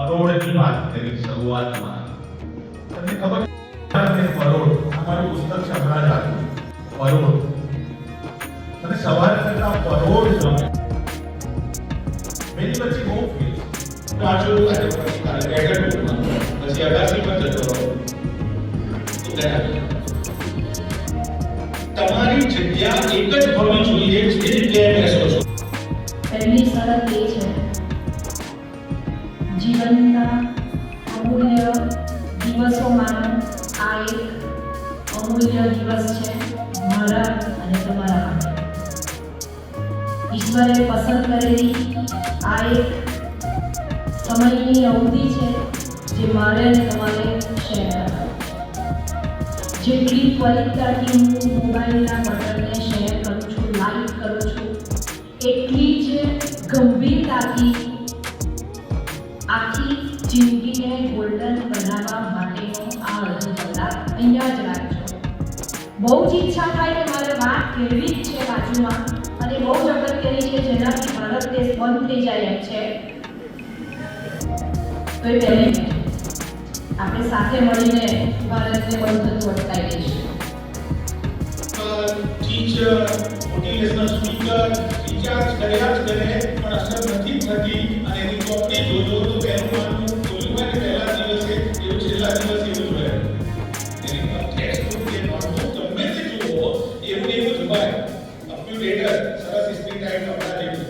પરોળની વાત કરી શરૂઆતમાં. તમને ખબર છે પરોળ અમારું પુસ્તક છે હમણાં જ આવ્યું પરોળ, અને સવારે કરતા પરોળ જમે મેરી વચ્ચે બહુ ફેર પાછું આજે પછી કાલે રેગડમાં પછી અગાસી પર જતો રહો તો ગયા. તમારી જગ્યા એક જ હોવી જોઈએ, જે જગ્યાએ બેસો છો. પહેલી શરત એ છે જીવનના અમૂલ્ય દિવસોમાંનો આ એક અમૂલ્ય દિવસ છે મારા અને તમારા માટે. ઈશ્વરે પસંદ કરેલી આ એક સમયની અવધિ છે જે મારે અને તમારે શેર કરવાની. જેટલી ત્વરિતતાથી હું મોબાઈલના બટનને શેર કરું છું, લાઈક કરું છું, એટલી જ ગંભીરતાથી આખી જિંદગીને ગોલ્ડન બનાવવા માટેનો આ અડધો કલાક અહીંયા જ રાખજો. બહુ જ ઈચ્છા થાય કે મારે વાત કેળવી જ છે બાજુમાં, અને બહુ જ અગત્યની છે જેનાથી ભારત દેશ બંધ થઈ જાય એમ છે. તો એ પહેલી આપણે સાથે મળીને ભારતને બંધ થતું અટકાવી દઈશું. ટીચર, મોટિવેશનલ સ્પીકર રિચાર્જ કર્યા જ કરે પણ અસર નથી થતી, અને એની ચોપડી જોજો તો પહેલું માનવું ખોલ્યું હોય ને પહેલા દિવસે એવું છેલ્લા દિવસે એવું જ હોય. એની ટેક્સ્ટબુક કે નોટબુક ગમે તે જુઓ એવું જ હોય. કમ્પ્યુટર સરસ સ્ક્રીન ટાઈમ કપડા જેવું,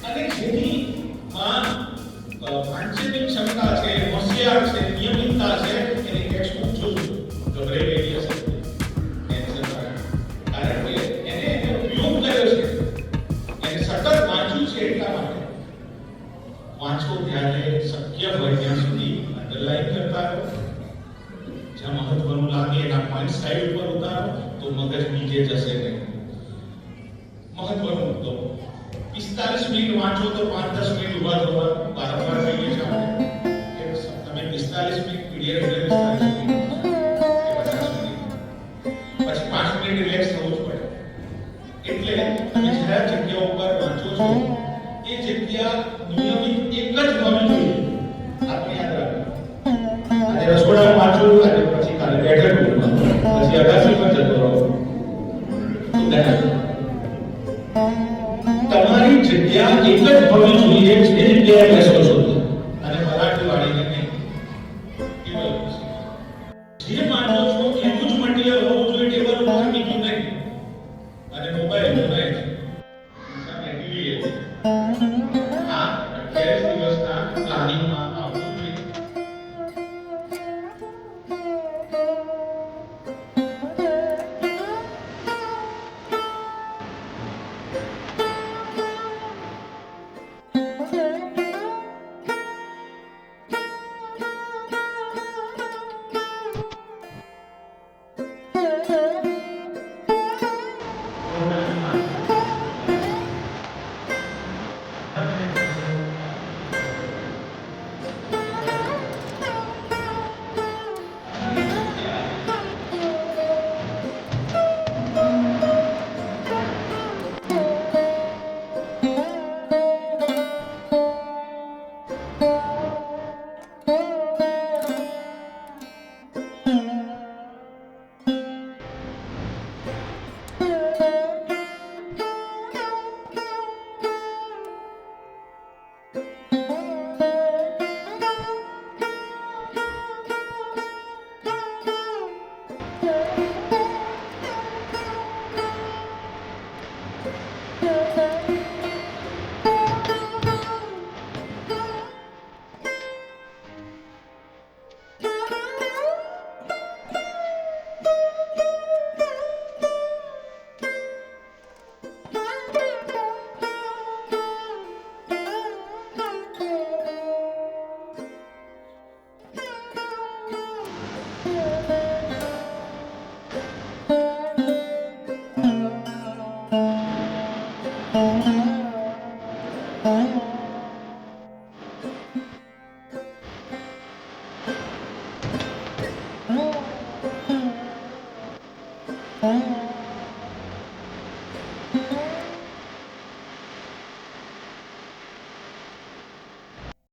અને જેની માં વાંચનની ક્ષમતા છે, હોશિયાર છે, નિયમિતતા છે, એની ટેક્સ્ટબુક જોજો. ગભરાઈ ગયેલી હશે કારણ કે એને ઉપયોગ કર્યો છે, એને સતત વાંચ્યું છે. એટલા માટે વાંચો ત્યારે શક્ય હોય ત્યાં સુધી અંડરલાઈન કરતા રહો. જ્યાં મહત્વનું લાગે એના પોઈન્ટ સાઈડ ઉપર ઉતારો તો મગજ નીચે જશે નહીં. મહત્વનો મુદ્દો 45 મિનિટ વાંચો તો 5-10 મિનિટ ઉભા થવાનું. વારંવાર કહીએ છીએ આપણે કે તમે 45 મિનિટ પીડીએફ એટલે 45 મિનિટ પછી 5 મિનિટ રિલેક્સ થવું જ પડે. એટલે તમે જ્યાં જગ્યા ઉપર વાંચો છો એ જગ્યા નિયમિત એક જ હોવી જોઈએ. આપણે યાદ રાખો, આજે રસોડામાં વાંચો, આજે પછી કાલે બેઠકમાં, પછી અગાસી પર જતો રહો તો ગયા. તમારી જગ્યા એક જ હોવી જોઈએ, જે જગ્યાએ બેસો છો. અને મરાઠી વાળીને નહીં, જે માનો છો એવું જ મટીરીયલ હોવું જોઈએ ટેબલ ઉપર, બીજું નહીં. અને મોબાઈલ નહીં. સામે ટીવી આ 28 દિવસના પ્લાનિંગમાં આવવું જોઈએ. Mm-hmm.